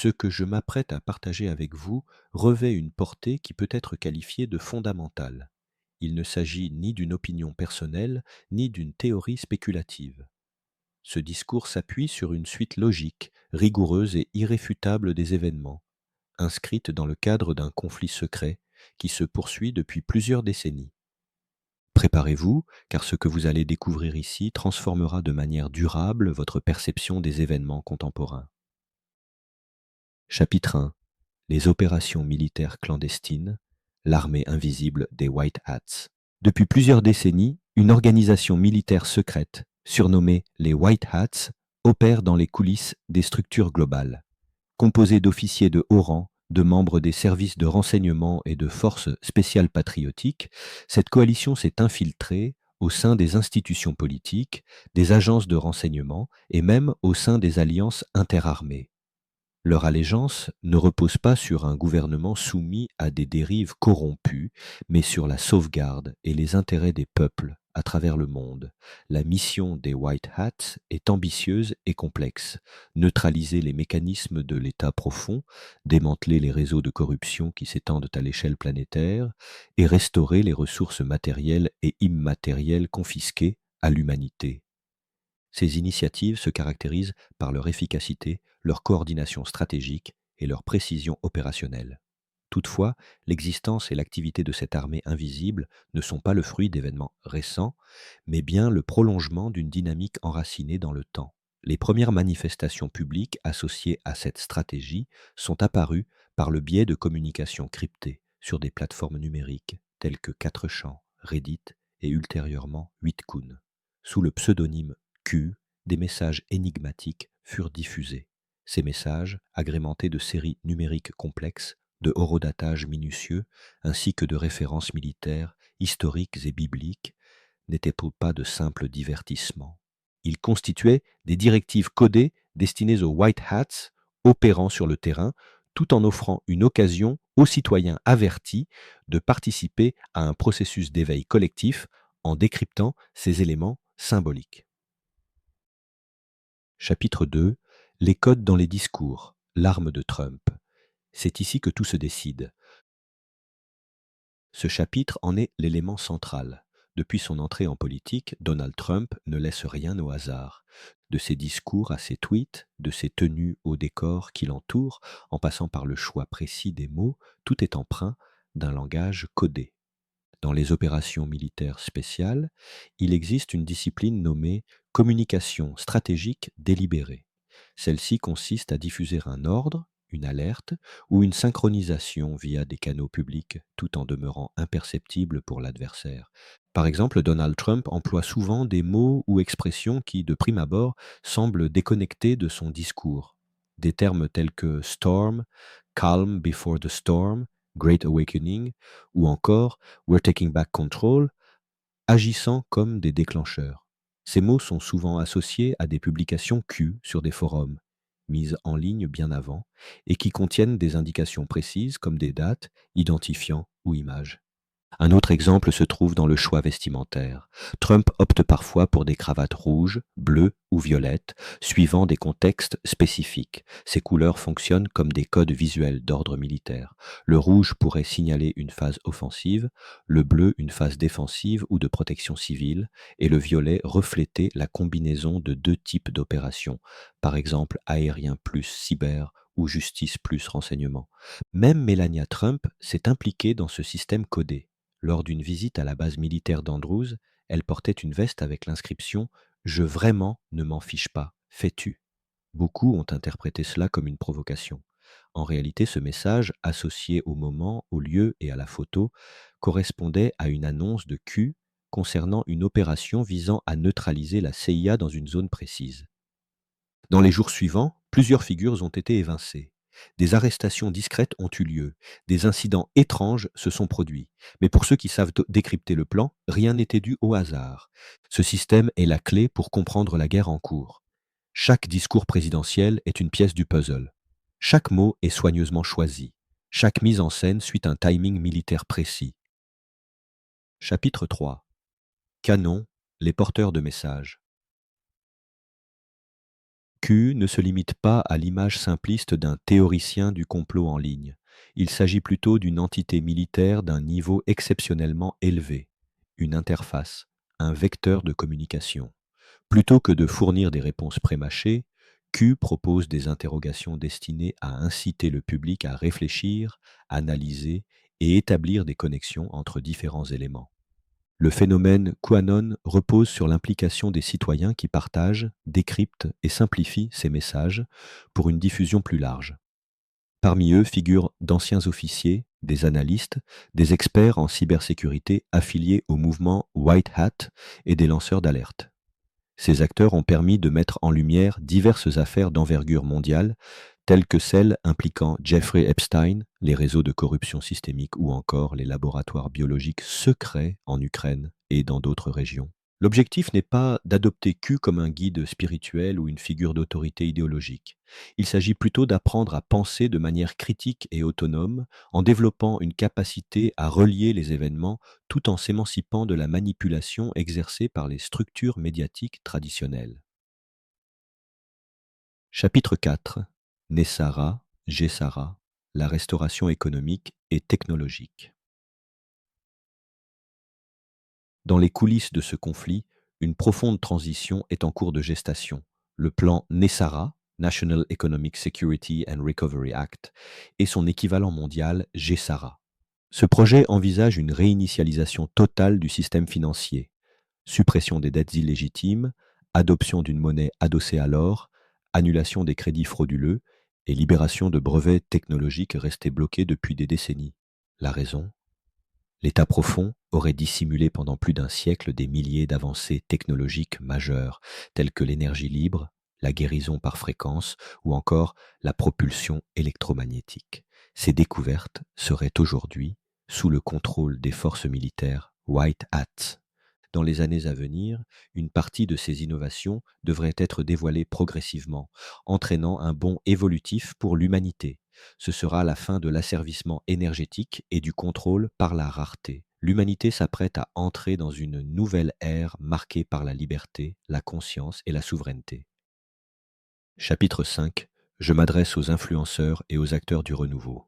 Ce que je m'apprête à partager avec vous revêt une portée qui peut être qualifiée de fondamentale. Il ne s'agit ni d'une opinion personnelle, ni d'une théorie spéculative. Ce discours s'appuie sur une suite logique, rigoureuse et irréfutable des événements, inscrite dans le cadre d'un conflit secret qui se poursuit depuis plusieurs décennies. Préparez-vous, car ce que vous allez découvrir ici transformera de manière durable votre perception des événements contemporains. Chapitre 1. Les opérations militaires clandestines, l'armée invisible des White Hats. Depuis plusieurs décennies, une organisation militaire secrète, surnommée les White Hats, opère dans les coulisses des structures globales. Composée d'officiers de haut rang, de membres des services de renseignement et de forces spéciales patriotiques, cette coalition s'est infiltrée au sein des institutions politiques, des agences de renseignement et même au sein des alliances interarmées. Leur allégeance ne repose pas sur un gouvernement soumis à des dérives corrompues, mais sur la sauvegarde et les intérêts des peuples à travers le monde. La mission des White Hats est ambitieuse et complexe. Neutraliser les mécanismes de l'État profond, démanteler les réseaux de corruption qui s'étendent à l'échelle planétaire et restaurer les ressources matérielles et immatérielles confisquées à l'humanité. Ces initiatives se caractérisent par leur efficacité, leur coordination stratégique et leur précision opérationnelle. Toutefois, l'existence et l'activité de cette armée invisible ne sont pas le fruit d'événements récents, mais bien le prolongement d'une dynamique enracinée dans le temps. Les premières manifestations publiques associées à cette stratégie sont apparues par le biais de communications cryptées sur des plateformes numériques telles que 4chan, Reddit et ultérieurement 8kun. Sous le pseudonyme Q, des messages énigmatiques furent diffusés. Ces messages, agrémentés de séries numériques complexes, de horodatage minutieux, ainsi que de références militaires, historiques et bibliques, n'étaient pas de simples divertissements. Ils constituaient des directives codées destinées aux White Hats opérant sur le terrain, tout en offrant une occasion aux citoyens avertis de participer à un processus d'éveil collectif en décryptant ces éléments symboliques. Chapitre 2. Les codes dans les discours, l'arme de Trump. C'est ici que tout se décide. Ce chapitre en est l'élément central. Depuis son entrée en politique, Donald Trump ne laisse rien au hasard. De ses discours à ses tweets, de ses tenues au décor qui l'entoure, en passant par le choix précis des mots, tout est empreint d'un langage codé. Dans les opérations militaires spéciales, il existe une discipline nommée communication stratégique délibérée. Celle-ci consiste à diffuser un ordre, une alerte ou une synchronisation via des canaux publics tout en demeurant imperceptible pour l'adversaire. Par exemple, Donald Trump emploie souvent des mots ou expressions qui, de prime abord, semblent déconnectés de son discours. Des termes tels que storm, calm before the storm, great awakening ou encore we're taking back control, agissant comme des déclencheurs. Ces mots sont souvent associés à des publications Q sur des forums, mises en ligne bien avant, et qui contiennent des indications précises comme des dates, identifiants ou images. Un autre exemple se trouve dans le choix vestimentaire. Trump opte parfois pour des cravates rouges, bleues ou violettes, suivant des contextes spécifiques. Ces couleurs fonctionnent comme des codes visuels d'ordre militaire. Le rouge pourrait signaler une phase offensive, le bleu une phase défensive ou de protection civile, et le violet refléter la combinaison de deux types d'opérations, par exemple aérien plus cyber ou justice plus renseignement. Même Melania Trump s'est impliquée dans ce système codé. Lors d'une visite à la base militaire d'Andrews, elle portait une veste avec l'inscription Je vraiment ne m'en fiche pas, fais-tu. Beaucoup ont interprété cela comme une provocation. En réalité, ce message, associé au moment, au lieu et à la photo, correspondait à une annonce de Q concernant une opération visant à neutraliser la CIA dans une zone précise. Dans les jours suivants, plusieurs figures ont été évincées. Des arrestations discrètes ont eu lieu. Des incidents étranges se sont produits. Mais pour ceux qui savent décrypter le plan, rien n'était dû au hasard. Ce système est la clé pour comprendre la guerre en cours. Chaque discours présidentiel est une pièce du puzzle. Chaque mot est soigneusement choisi. Chaque mise en scène suit un timing militaire précis. Chapitre 3. Canon, les porteurs de messages. Q ne se limite pas à l'image simpliste d'un théoricien du complot en ligne. Il s'agit plutôt d'une entité militaire d'un niveau exceptionnellement élevé, une interface, un vecteur de communication. Plutôt que de fournir des réponses prémâchées, Q propose des interrogations destinées à inciter le public à réfléchir, analyser et établir des connexions entre différents éléments. Le phénomène QAnon repose sur l'implication des citoyens qui partagent, décryptent et simplifient ces messages pour une diffusion plus large. Parmi eux figurent d'anciens officiers, des analystes, des experts en cybersécurité affiliés au mouvement White Hat et des lanceurs d'alerte. Ces acteurs ont permis de mettre en lumière diverses affaires d'envergure mondiale, telles que celles impliquant Jeffrey Epstein, les réseaux de corruption systémique ou encore les laboratoires biologiques secrets en Ukraine et dans d'autres régions. L'objectif n'est pas d'adopter Q comme un guide spirituel ou une figure d'autorité idéologique. Il s'agit plutôt d'apprendre à penser de manière critique et autonome en développant une capacité à relier les événements tout en s'émancipant de la manipulation exercée par les structures médiatiques traditionnelles. Chapitre 4. Nessara, Gessara, la restauration économique et technologique. Dans les coulisses de ce conflit, une profonde transition est en cours de gestation. Le plan NESARA, National Economic Security and Recovery Act, et son équivalent mondial GESARA. Ce projet envisage une réinitialisation totale du système financier, suppression des dettes illégitimes, adoption d'une monnaie adossée à l'or, annulation des crédits frauduleux et libération de brevets technologiques restés bloqués depuis des décennies. La raison? L'État profond aurait dissimulé pendant plus d'un siècle des milliers d'avancées technologiques majeures, telles que l'énergie libre, la guérison par fréquence ou encore la propulsion électromagnétique. Ces découvertes seraient aujourd'hui sous le contrôle des forces militaires White Hats. Dans les années à venir, une partie de ces innovations devrait être dévoilée progressivement, entraînant un bond évolutif pour l'humanité. Ce sera la fin de l'asservissement énergétique et du contrôle par la rareté. L'humanité s'apprête à entrer dans une nouvelle ère marquée par la liberté, la conscience et la souveraineté. Chapitre 5. Je m'adresse aux influenceurs et aux acteurs du renouveau.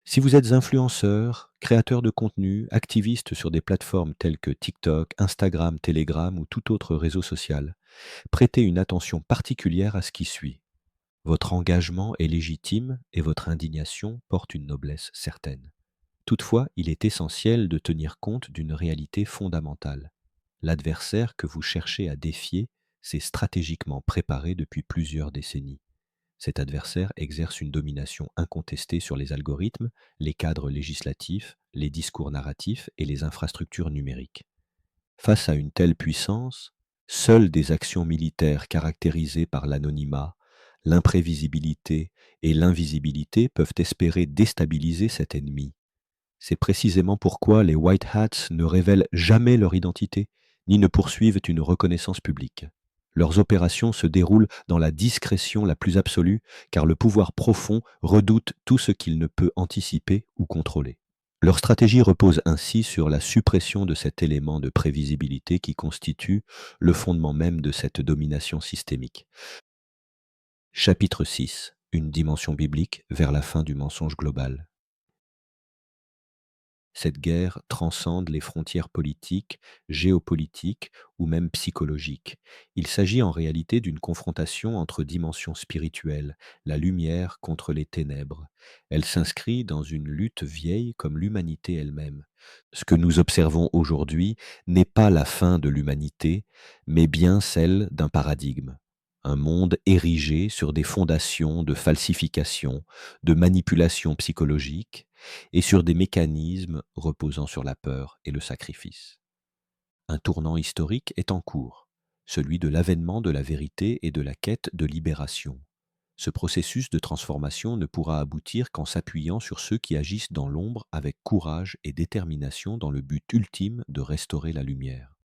Si vous êtes influenceur, créateur de contenu, activiste sur des plateformes telles que TikTok, Instagram, Telegram ou tout autre réseau social, prêtez une attention particulière à ce qui suit. Votre engagement est légitime et votre indignation porte une noblesse certaine. Toutefois, il est essentiel de tenir compte d'une réalité fondamentale. L'adversaire que vous cherchez à défier s'est stratégiquement préparé depuis plusieurs décennies. Cet adversaire exerce une domination incontestée sur les algorithmes, les cadres législatifs, les discours narratifs et les infrastructures numériques. Face à une telle puissance, seules des actions militaires caractérisées par l'anonymat, l'imprévisibilité et l'invisibilité peuvent espérer déstabiliser cet ennemi. C'est précisément pourquoi les White Hats ne révèlent jamais leur identité, ni ne poursuivent une reconnaissance publique. Leurs opérations se déroulent dans la discrétion la plus absolue, car le pouvoir profond redoute tout ce qu'il ne peut anticiper ou contrôler. Leur stratégie repose ainsi sur la suppression de cet élément de prévisibilité qui constitue le fondement même de cette domination systémique. Chapitre 6. Une dimension biblique vers la fin du mensonge global. Cette guerre transcende les frontières politiques, géopolitiques ou même psychologiques. Il s'agit en réalité d'une confrontation entre dimensions spirituelles, la lumière contre les ténèbres. Elle s'inscrit dans une lutte vieille comme l'humanité elle-même. Ce que nous observons aujourd'hui n'est pas la fin de l'humanité, mais bien celle d'un paradigme. Un monde érigé sur des fondations de falsification, de manipulation psychologique, et sur des mécanismes reposant sur la peur et le sacrifice. Un tournant historique est en cours, celui de l'avènement de la vérité et de la quête de libération. Ce processus de transformation ne pourra aboutir qu'en s'appuyant sur ceux qui agissent dans l'ombre avec courage et détermination dans le but ultime de restaurer la lumière.